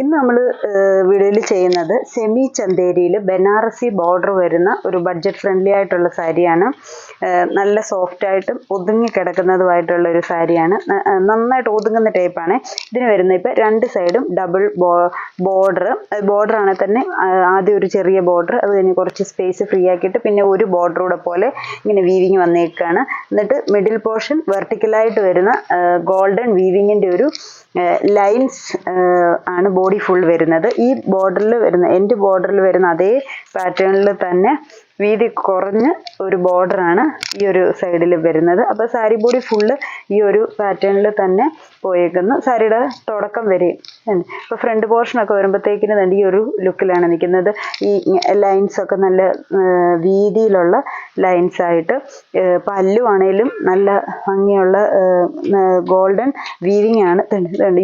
ഇന്ന് നമ്മൾ വീഡിയോയിൽ ചെയ്യുന്നത് സെമി ചന്തേരിയിൽ ബനാറസി ബോർഡർ വരുന്ന ഒരു ബഡ്ജറ്റ് ഫ്രണ്ട്ലി ആയിട്ടുള്ള സാരിയാണ്. നല്ല സോഫ്റ്റ് ആയിട്ടും ഒതുങ്ങി കിടക്കുന്നതുമായിട്ടുള്ള ഒരു സാരിയാണ്. നന്നായിട്ട് ഒതുങ്ങുന്ന ടൈപ്പാണ്. ഇതിന് വരുന്ന ഇപ്പം രണ്ട് സൈഡും ഡബിൾ ബോർഡർ ആണെങ്കിൽ തന്നെ ആദ്യം ഒരു ചെറിയ ബോർഡർ, അത് കഴിഞ്ഞ് കുറച്ച് സ്പേസ് ഫ്രീ ആക്കിയിട്ട് പിന്നെ ഒരു ബോർഡറൂടെ പോലെ ഇങ്ങനെ വീവിങ് വന്നേക്കാണ്. എന്നിട്ട് മിഡിൽ പോർഷൻ വെർട്ടിക്കലായിട്ട് വരുന്ന ഗോൾഡൻ വീവിങ്ങിൻ്റെ ഒരു ലൈൻസ് ആണ് ബോഡി ഫുൾ വരുന്നത്. ഈ ബോർഡറിൽ വരുന്ന എൻഡ് ബോർഡറിൽ വരുന്ന അതേ പാറ്റേണിൽ തന്നെ വീതി കുറഞ്ഞ് ഒരു ബോർഡറാണ് ഈ ഒരു സൈഡിൽ വരുന്നത്. അപ്പോൾ സാരി ബോഡി ഫുള്ള് ഈ ഒരു പാറ്റേണിൽ തന്നെ പോയേക്കുന്നു. സാരിയുടെ തുടക്കം വരെയും ഇപ്പോൾ ഫ്രണ്ട് പോർഷനൊക്കെ വരുമ്പോഴത്തേക്കിന് തന്നെ ഈ ഒരു ലുക്കിലാണ് നിൽക്കുന്നത്. ഈ ലൈൻസൊക്കെ നല്ല വീതിയിലുള്ള ലൈൻസായിട്ട്, പല്ലുവാണേലും നല്ല ഭംഗിയുള്ള ഗോൾഡൻ വീവിങ് ആണ്.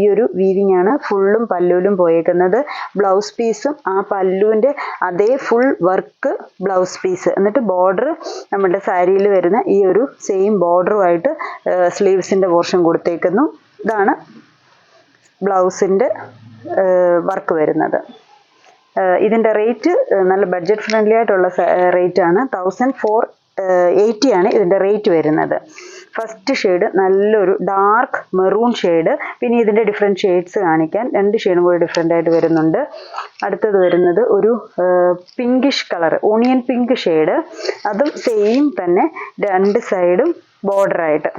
ഈ ഒരു വീവിങ് ആണ് ഫുള്ളും പല്ലുവിലും പോയേക്കുന്നത്. ബ്ലൗസ് പീസും ആ പല്ലുവിൻ്റെ അതേ ഫുൾ വർക്ക് ബ്ലൗസ് പീസ്. എന്നിട്ട് ബോർഡർ നമ്മുടെ സാരിയിൽ വരുന്ന ഈ ഒരു സെയിം ബോർഡറുമായിട്ട് സ്ലീവ്സിൻ്റെ പോർഷൻ കൊടുത്തേക്കുന്നു. ഇതാണ് ബ്ലൗസിൻ്റെ വർക്ക് വരുന്നത്. ഇതിൻ്റെ റേറ്റ് നല്ല ബഡ്ജറ്റ് ഫ്രണ്ട്ലി ആയിട്ടുള്ള റേറ്റാണ്. 1480 ആണ് ഇതിൻ്റെ റേറ്റ് വരുന്നത്. ഫസ്റ്റ് ഷെയ്ഡ് നല്ലൊരു ഡാർക്ക് മെറൂൺ ഷെയ്ഡ്, പിന്നെ ഇതിൻ്റെ ഡിഫറെൻറ്റ് ഷെയ്ഡ്സ് കാണിക്കാൻ രണ്ട് ഷെയ്ഡും കൂടി ഡിഫറെൻ്റ് ആയിട്ട് വരുന്നുണ്ട്. അടുത്തത് വരുന്നത് ഒരു pinkish colour, onion pink shade, അതും സെയിം തന്നെ രണ്ട് സൈഡും ബോർഡറായിട്ട്.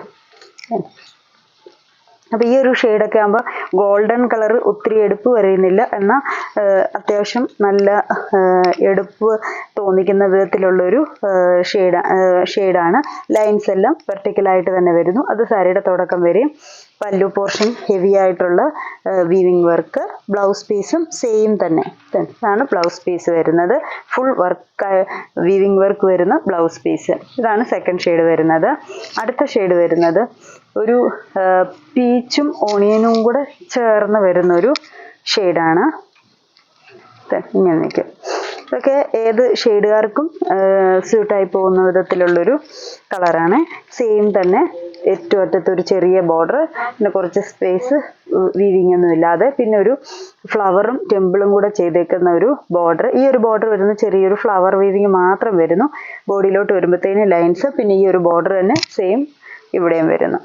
അപ്പോൾ ഈ ഒരു ഷെയ്ഡൊക്കെ ആകുമ്പോൾ ഗോൾഡൻ കളർ ഒത്തിരി എടുപ്പ് വരുന്നില്ല, എന്നാൽ അത്യാവശ്യം നല്ല എടുപ്പ് തോന്നിക്കുന്ന വിധത്തിലുള്ളൊരു ഷെയ്ഡാണ്. ലൈൻസ് എല്ലാം വെർട്ടിക്കലായിട്ട് തന്നെ വരുന്നു. അത് സാരിയുടെ തുടക്കം വരെയും. പല്ലു പോർഷൻ ഹെവി ആയിട്ടുള്ള വീവിങ് വർക്ക്, ബ്ലൗസ് പീസും സെയിം തന്നെ ആണ് ബ്ലൗസ് പീസ് വരുന്നത്. ഫുൾ വർക്ക് വീവിങ് വർക്ക് വരുന്ന ബ്ലൗസ് പീസ്. ഇതാണ് സെക്കൻഡ് ഷെയ്ഡ് വരുന്നത്. അടുത്ത ഷെയ്ഡ് വരുന്നത് ഒരു പീച്ചും ഓണിയനും കൂടെ ചേർന്ന് വരുന്നൊരു ഷെയ്ഡാണ്. ഇങ്ങനെ നിൽക്കും. ഇതൊക്കെ ഏത് ഷെയ്ഡുകാർക്കും സ്യൂട്ടായി പോകുന്ന വിധത്തിലുള്ളൊരു കളറാണ്. സെയിം തന്നെ ഏറ്റവും അറ്റത്ത് ഒരു ചെറിയ ബോർഡർ, പിന്നെ കുറച്ച് സ്പേസ് വീവിങ് ഒന്നും ഇല്ലാതെ, പിന്നെ ഒരു ഫ്ലവറും ടെമ്പിളും കൂടെ ചെയ്തേക്കുന്ന ഒരു ബോർഡർ. ഈ ഒരു ബോർഡർ വരുന്ന ചെറിയൊരു ഫ്ലവർ വീവിങ് മാത്രം വരുന്നു. ബോഡിയിലോട്ട് വരുമ്പോഴത്തേന് ലൈൻസ്, പിന്നെ ഈ ഒരു ബോർഡർ തന്നെ സെയിം ഇവിടെയും വരുന്നു.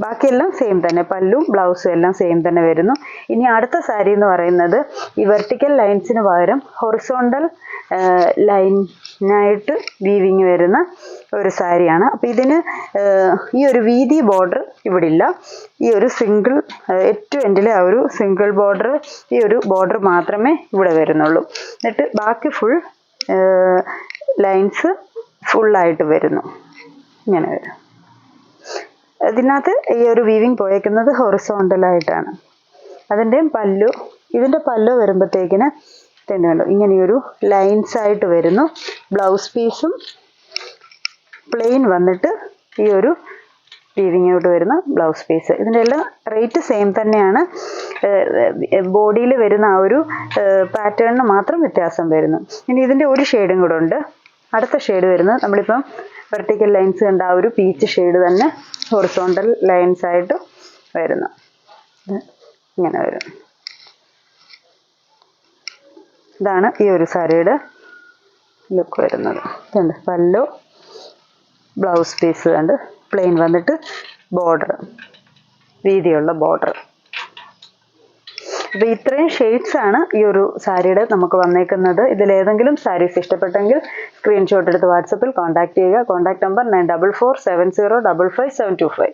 ബാക്കിയെല്ലാം സെയിം തന്നെ, പല്ലും ബ്ലൗസും എല്ലാം സെയിം തന്നെ വരുന്നു. ഇനി അടുത്ത സാരി എന്ന് പറയുന്നത് ഈ വെർട്ടിക്കൽ ലൈൻസിന് പകരം ഹൊറിസോണ്ടൽ ലൈനായിട്ട് വീവിങ് വരുന്ന ഒരു സാരിയാണ്. അപ്പോൾ ഇതിന് ഈ ഒരു വീതി ബോർഡർ ഇവിടെ ഇല്ല. ഈ ഒരു സിംഗിൾ ഏറ്റവും എൻഡിലെ ആ ഒരു സിംഗിൾ ബോർഡർ, ഈ ഒരു ബോർഡർ മാത്രമേ ഇവിടെ വരുന്നുള്ളൂ. എന്നിട്ട് ബാക്കി ഫുൾ ലൈൻസ് ഫുള്ളായിട്ട് വരുന്നു. ഇങ്ങനെ വരും. ഇതിനകത്ത് ഈ ഒരു വീവിങ് പോയേക്കുന്നത് ഹൊറിസോണ്ടലായിട്ടാണ്. അതിൻ്റെയും പല്ലു, ഇതിൻ്റെ പല്ലു വരുമ്പോഴത്തേക്കിന് തന്നെയുള്ളൂ ഇങ്ങനെയൊരു ലൈൻസായിട്ട് വരുന്നു. ബ്ലൗസ് പീസും പ്ലെയിൻ വന്നിട്ട് ഈ ഒരു വീവിങ്ങോട്ട് വരുന്ന ബ്ലൗസ് പീസ്. ഇതിൻ്റെ എല്ലാം റേറ്റ് സെയിം തന്നെയാണ്. ബോഡിയിൽ വരുന്ന ആ ഒരു പാറ്റേണിന് മാത്രം വ്യത്യാസം വരുന്നു. ഇനി ഇതിൻ്റെ ഒരു ഷെയ്ഡും കൂടെ ഉണ്ട്. അടുത്ത ഷെയ്ഡ് വരുന്നത് നമ്മളിപ്പം വെർട്ടിക്കൽ ലൈൻസ് കണ്ട ആ ഒരു പീച്ച് ഷെയ്ഡ് തന്നെ ഹൊറിസോണ്ടൽ ലൈൻസ് ആയിട്ട് വരുന്നു. ഇങ്ങനെ വരും. ഇതാണ് ഈ ഒരു സാരിയുടെ ലുക്ക് വരുന്നത്. ഇതുണ്ട് പല്ലു, ബ്ലൗസ് പീസ് കണ്ട് പ്ലെയിൻ വന്നിട്ട് ബോർഡർ, വീതിയുള്ള ബോർഡർ. അപ്പോൾ ഇത്രയും ഷെയ്ഡ്സ് ആണ് ഈ ഒരു സാരിയുടെ നമുക്ക് വന്നേക്കുന്നത്. ഇതിലേതെങ്കിലും സാരീസ് ഇഷ്ടപ്പെട്ടെങ്കിൽ സ്ക്രീൻഷോട്ട് എടുത്ത് വാട്സപ്പിൽ കോൺടാക്ട് ചെയ്യുക. Contact number 9447055725.